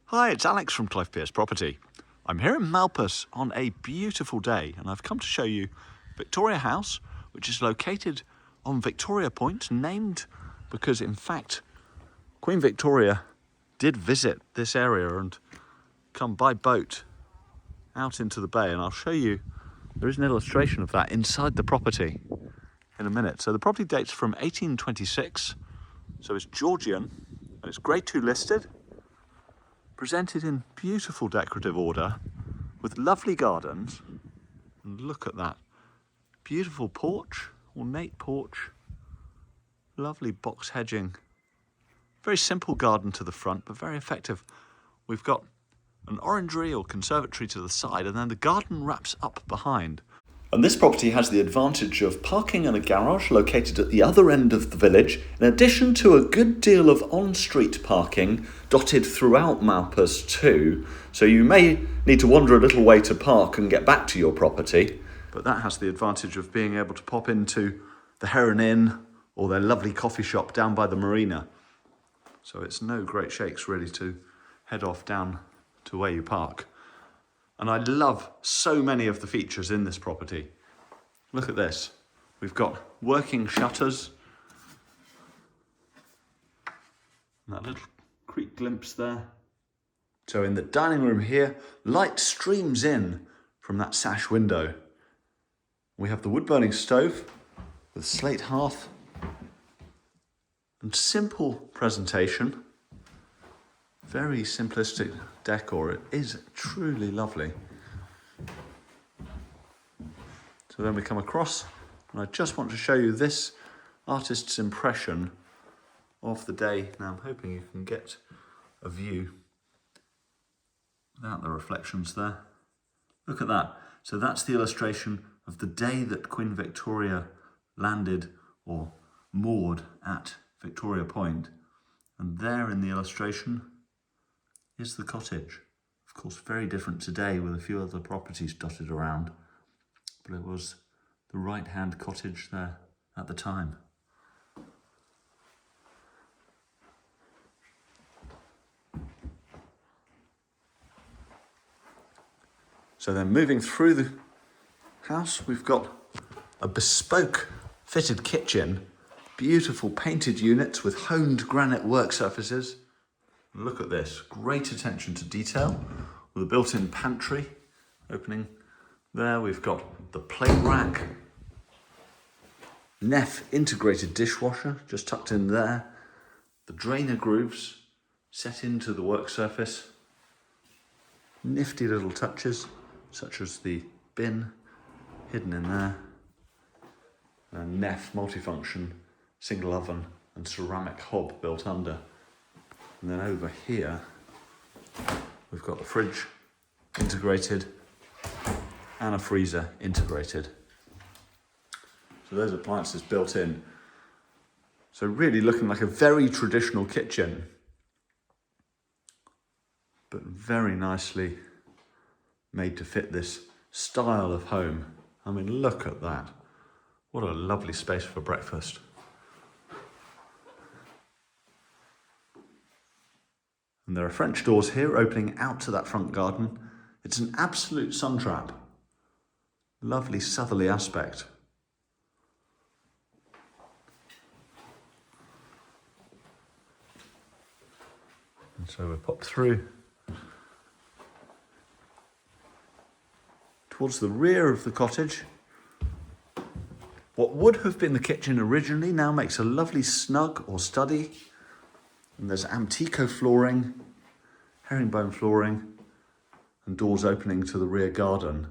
Hi, it's Alex from Clive Pierce Property. I'm here in Malpas on a beautiful day and I've come to show you Victoria House, which is located on Victoria Point, named because in fact Queen Victoria did visit this area and come by boat out into the bay, and I'll show you, there is an illustration of that inside the property in a minute. So the property dates from 1826, so it's Georgian and it's Grade II listed, presented in beautiful decorative order with lovely gardens. And look at that beautiful porch, ornate porch, lovely box hedging, very simple garden to the front but very effective. We've got an orangery or conservatory to the side, and then the garden wraps up behind. And this property has the advantage of parking and a garage located at the other end of the village, in addition to a good deal of on-street parking dotted throughout Malpas too. So you may need to wander a little way to park and get back to your property, but that has the advantage of being able to pop into the Heron Inn or their lovely coffee shop down by the marina. So it's no great shakes really to head off down to where you park. And I love so many of the features in this property. Look at this. We've got working shutters. And that little creek glimpse there. So in the dining room here, light streams in from that sash window. We have the wood-burning stove with slate hearth and simple presentation. Very simplistic decor. It is truly lovely. So then we come across, and I just want to show you this artist's impression of the day. Now I'm hoping you can get a view without the reflections there. Look at that. So that's the illustration of the day that Queen Victoria landed or moored at Victoria Point. And there in the illustration is the cottage. Of course, very different today with a few other properties dotted around, but it was the right-hand cottage there at the time. So then moving through the house, we've got a bespoke fitted kitchen, beautiful painted units with honed granite work surfaces. Look at this, great attention to detail with a built-in pantry opening there. We've got the plate rack, Neff integrated dishwasher just tucked in there, the drainer grooves set into the work surface, nifty little touches such as the bin hidden in there, and Neff multifunction single oven and ceramic hob built under. And then over here, we've got the fridge integrated and a freezer integrated. So those appliances built in. So really looking like a very traditional kitchen, but very nicely made to fit this style of home. I mean, look at that. What a lovely space for breakfast. And there are French doors here opening out to that front garden. It's an absolute sun trap. Lovely southerly aspect. And so we pop through towards the rear of the cottage. What would have been the kitchen originally now makes a lovely snug or study. And there's Antico flooring, herringbone flooring, and doors opening to the rear garden.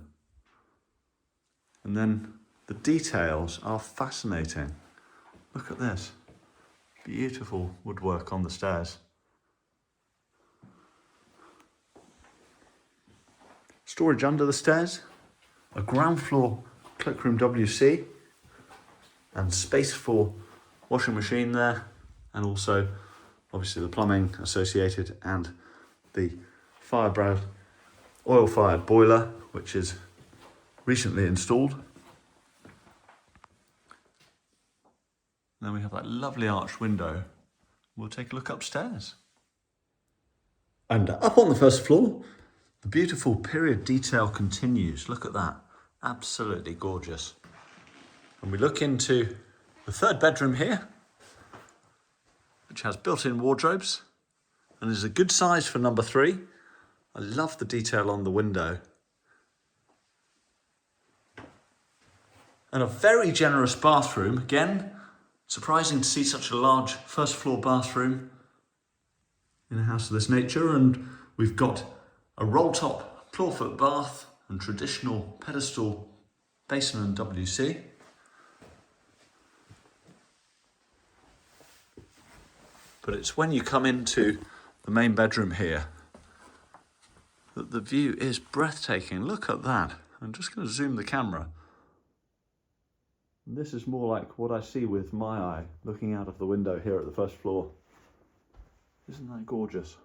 And then the details are fascinating. Look at this. Beautiful woodwork on the stairs. Storage under the stairs, a ground floor cloakroom WC, and space for washing machine there, and also obviously the plumbing associated and the Firebrand oil-fired boiler, which is recently installed. Then we have that lovely arched window. We'll take a look upstairs. And up on the first floor, the beautiful period detail continues. Look at that, absolutely gorgeous. And we look into the third bedroom here, which has built-in wardrobes and is a good size for number 3. I love the detail on the window. And a very generous bathroom. Again, surprising to see such a large first floor bathroom in a house of this nature. And we've got a roll top clawfoot bath and traditional pedestal basin and WC. But it's when you come into the main bedroom here that the view is breathtaking. Look at that. I'm just going to zoom the camera. And this is more like what I see with my eye looking out of the window here at the first floor. Isn't that gorgeous?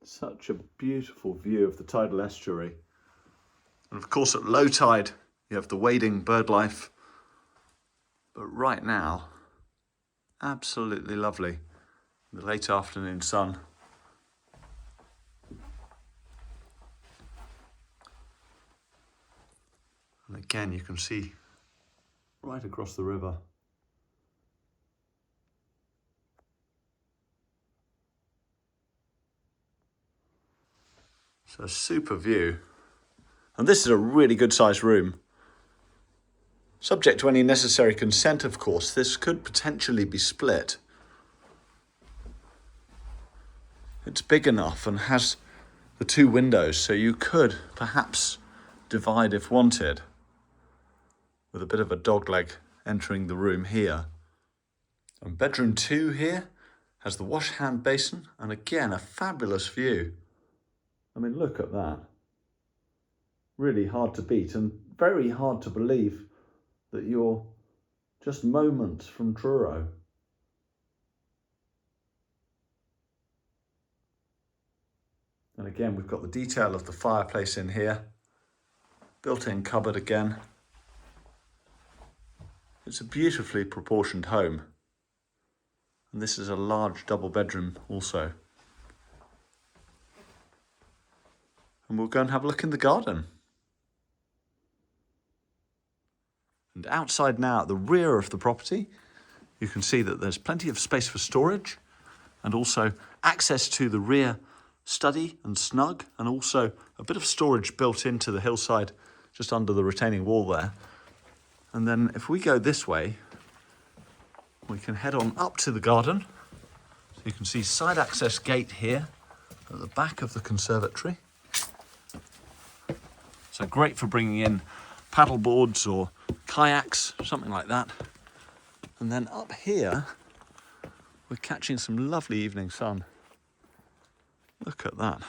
Such a beautiful view of the tidal estuary. And of course at low tide you have the wading bird life. But right now, absolutely lovely. The late afternoon sun. And again, you can see right across the river. So a super view. And this is a really good sized room. Subject to any necessary consent, of course, this could potentially be split. It's big enough and has the 2 windows, so you could perhaps divide if wanted, with a bit of a dogleg entering the room here. And bedroom 2 here has the wash hand basin, and again, a fabulous view. I mean, look at that. Really hard to beat and very hard to believe that you're just moments from Truro. And again, we've got the detail of the fireplace in here. Built-in cupboard again. It's a beautifully proportioned home. And this is a large double bedroom also. And we'll go and have a look in the garden. And outside now at the rear of the property, you can see that there's plenty of space for storage and also access to the rear study and snug, and also a bit of storage built into the hillside just under the retaining wall there. And then if we go this way, we can head on up to the garden. So you can see side access gate here at the back of the conservatory. So great for bringing in paddle boards or kayaks, something like that. And then up here, we're catching some lovely evening sun. Look at that.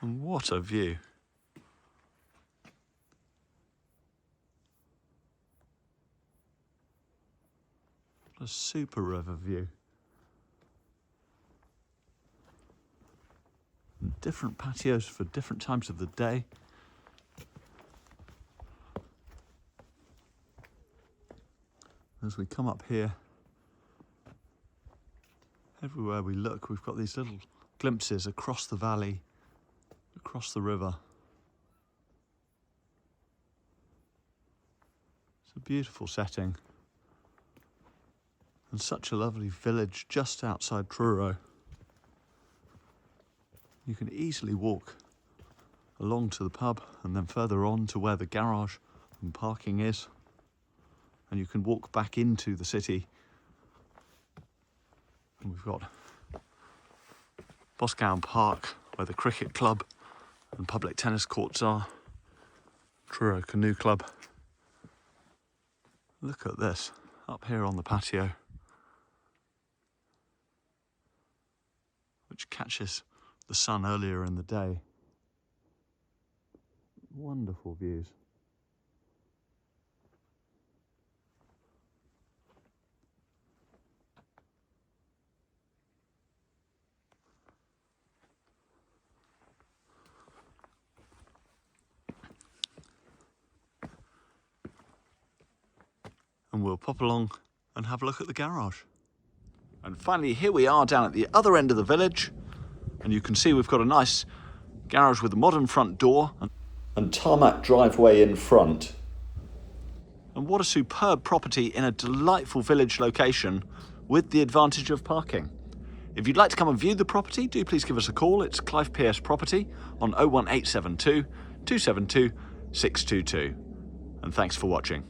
And what a view. A super river view. And different patios for different times of the day. As we come up here, everywhere we look, we've got these little glimpses across the valley, across the river. It's a beautiful setting. And such a lovely village just outside Truro. You can easily walk along to the pub and then further on to where the garage and parking is. And you can walk back into the city. And we've got Boscawen Park, where the cricket club and public tennis courts are. Truro Canoe Club. Look at this, up here on the patio, which catches the sun earlier in the day. Wonderful views. and we'll pop along and have a look at the garage. And finally, here we are down at the other end of the village, and you can see we've got a nice garage with a modern front door and tarmac driveway in front. And what a superb property in a delightful village location with the advantage of parking. If you'd like to come and view the property, do please give us a call. It's Clive Pierce Property on 01872 272 622. And thanks for watching.